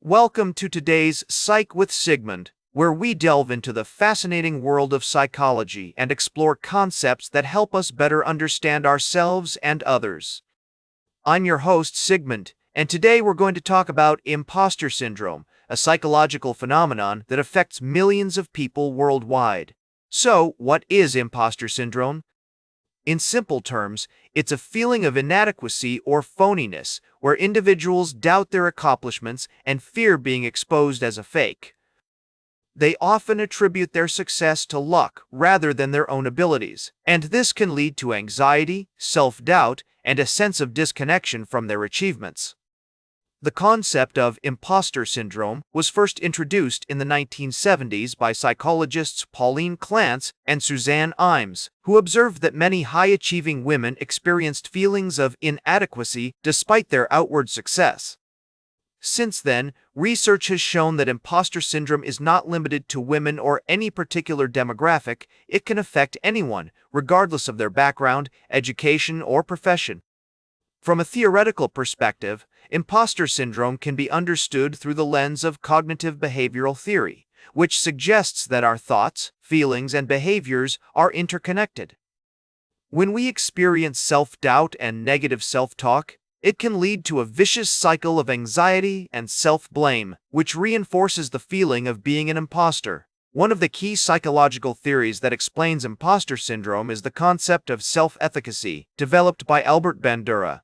Welcome to today's Psych with Sigmund, where we delve into the fascinating world of psychology and explore concepts that help us better understand ourselves and others. I'm your host, Sigmund, and today we're going to talk about impostor syndrome, a psychological phenomenon that affects millions of people worldwide. So, what is impostor syndrome? In simple terms, it's a feeling of inadequacy or phoniness, where individuals doubt their accomplishments and fear being exposed as a fake. They often attribute their success to luck rather than their own abilities, and this can lead to anxiety, self-doubt, and a sense of disconnection from their achievements. The concept of impostor syndrome was first introduced in the 1970s by psychologists Pauline Clance and Suzanne Imes, who observed that many high-achieving women experienced feelings of inadequacy despite their outward success. Since then, research has shown that impostor syndrome is not limited to women or any particular demographic. It can affect anyone, regardless of their background, education, or profession. From a theoretical perspective, impostor syndrome can be understood through the lens of cognitive behavioral theory, which suggests that our thoughts, feelings, and behaviors are interconnected. When we experience self-doubt and negative self-talk, it can lead to a vicious cycle of anxiety and self-blame, which reinforces the feeling of being an imposter. One of the key psychological theories that explains impostor syndrome is the concept of self-efficacy, developed by Albert Bandura.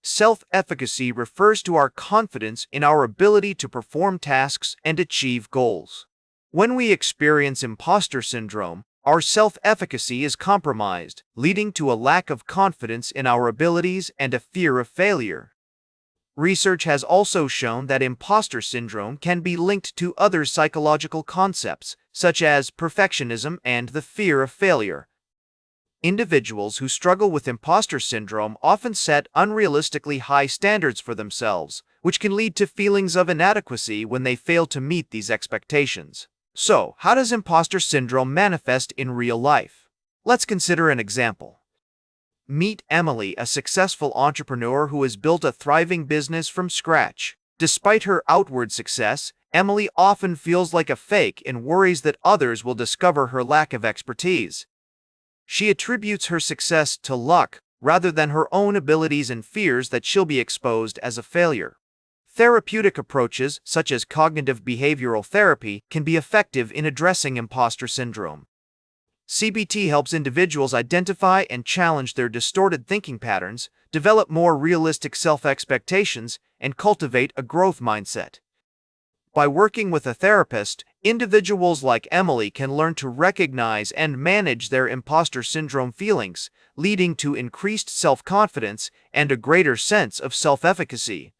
Self-efficacy refers to our confidence in our ability to perform tasks and achieve goals. When we experience impostor syndrome, our self-efficacy is compromised, leading to a lack of confidence in our abilities and a fear of failure. Research has also shown that impostor syndrome can be linked to other psychological concepts, such as perfectionism and the fear of failure. Individuals who struggle with impostor syndrome often set unrealistically high standards for themselves, which can lead to feelings of inadequacy when they fail to meet these expectations. So, how does impostor syndrome manifest in real life? Let's consider an example. Meet Emily, a successful entrepreneur who has built a thriving business from scratch. Despite her outward success, Emily often feels like a fake and worries that others will discover her lack of expertise. She attributes her success to luck rather than her own abilities and fears that she'll be exposed as a failure. Therapeutic approaches, such as cognitive behavioral therapy, can be effective in addressing impostor syndrome. CBT helps individuals identify and challenge their distorted thinking patterns, develop more realistic self-expectations, and cultivate a growth mindset. By working with a therapist, individuals like Emily can learn to recognize and manage their impostor syndrome feelings, leading to increased self-confidence and a greater sense of self-efficacy.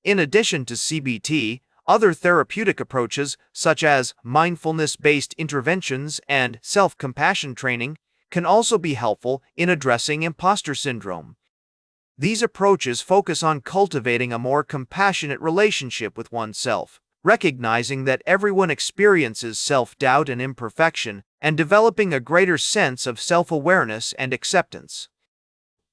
In addition to CBT, other therapeutic approaches, such as mindfulness-based interventions and self-compassion training, can also be helpful in addressing impostor syndrome. These approaches focus on cultivating a more compassionate relationship with oneself, recognizing that everyone experiences self-doubt and imperfection, and developing a greater sense of self-awareness and acceptance.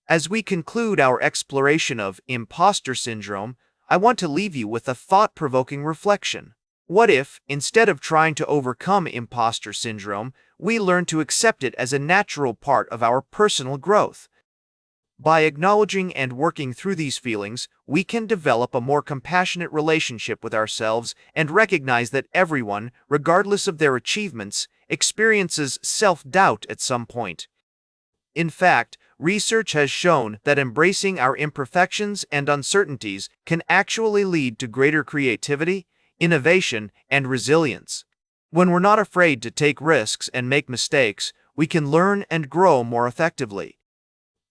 As we conclude our exploration of impostor syndrome, I want to leave you with a thought-provoking reflection. What if, instead of trying to overcome impostor syndrome, we learn to accept it as a natural part of our personal growth? By acknowledging and working through these feelings, we can develop a more compassionate relationship with ourselves and recognize that everyone, regardless of their achievements, experiences self-doubt at some point. In fact, research has shown that embracing our imperfections and uncertainties can actually lead to greater creativity, innovation, and resilience. When we're not afraid to take risks and make mistakes, we can learn and grow more effectively.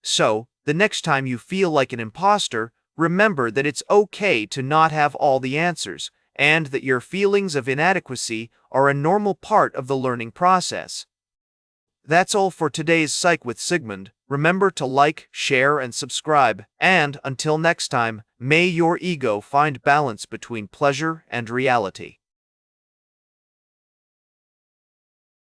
So, the next time you feel like an imposter, remember that it's okay to not have all the answers, and that your feelings of inadequacy are a normal part of the learning process. That's all for today's Psych with Sigmund. Remember to like, share, and subscribe. And until next time, may your ego find balance between pleasure and reality.